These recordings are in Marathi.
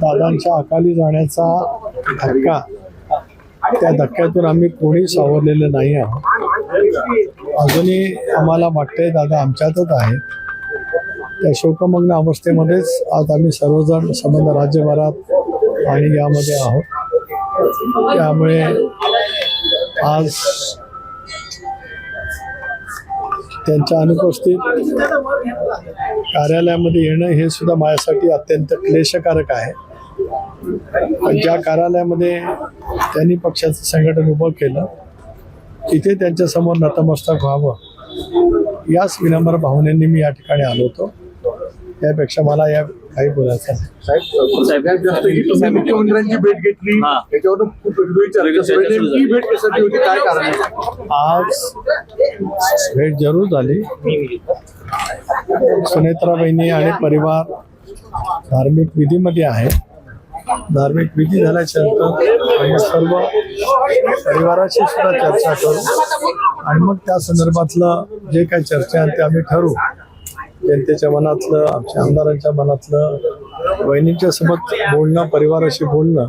दादांच्या अकाली जाण्याचा धक्का, त्या धक्क्यातून आम्ही कोणी सावरलेलं नाही आहोत. अजूनही आम्हाला वाटतंय दादा आमच्यातच आहे. त्या शोकमग्न अवस्थेमध्येच आज आम्ही सर्वजण संबंध राज्यभरात आणि यामध्ये आहोत. त्यामुळे आज त्यांच्या अनुपस्थित कार्यालयामध्ये येणं हे सुद्धा माझ्यासाठी अत्यंत क्लेशकारक आहे. ज्या कार्यालयामध्ये त्यांनी पक्षाचं संघटन उभं केलं तिथे त्यांच्यासमोर नतमस्तक व्हावं याच विनम्र भावनेने मी या ठिकाणी आलो होतो. त्यापेक्षा मला या काही बोलायचं नाही. सगळ्यात जास्त ही तुम्ही मुख्यमंत्र्यांची भेट घेतली, त्याच्यावर खूप वेगवेगळी चर्चा सुरू आहे. नेमकी भेट कशासाठी होती, काय कारण आहे? आज भेट जरूर झाली. सुनेत्रा बहिणी आणि परिवार धार्मिक विधीमध्ये आहे. धार्मिक विधी झाल्याच्या नंतर आम्ही सर्व परिवाराशी सुद्धा चर्चा करू आणि मग त्या संदर्भातलं जे काही चर्चा आहे ते आम्ही ठरवू. जनतेच्या मनातलं, आमच्या आमदारांच्या मनातलं, बहिणींच्या सोबत बोलणं, परिवाराशी बोलणं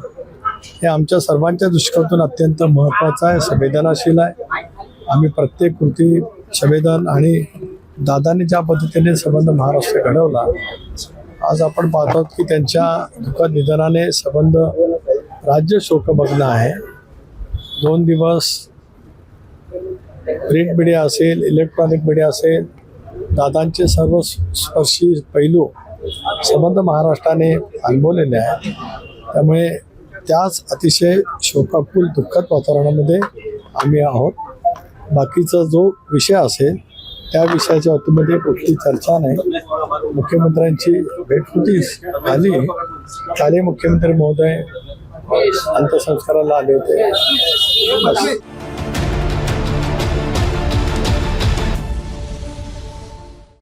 हे आमच्या सर्वांच्या दृष्टिकोनातून अत्यंत महत्त्वाचं आहे, संवेदनाशील आहे. आम्ही प्रत्येक कृती संवेदन आणि दादांनी ज्या पद्धतीने संबंध महाराष्ट्र घडवला, आज आपण पाहतो की त्यांच्या दुःखद निधनाने संबंध राज्य शोकमग्न आहे. 2 दिवस प्रिंट मीडिया असेल, इलेक्ट्रॉनिक मीडिया असेल, दादांचे सर्व स्पर्शी पैलू संबंध महाराष्ट्राने अनुभवलेले आहेत. त्यामुळे त्याच अतिशय शोकाकुल दुःखद वातावरणामध्ये आम्ही आहोत. बाकीचा जो विषय असेल त्या विषयाच्या बाबतीमध्ये कुठली चर्चा नाही. मुख्यमंत्र्यांची भेट होतीच, काली मुख्यमंत्री महोदय अंत्यसंस्काराला आले होते.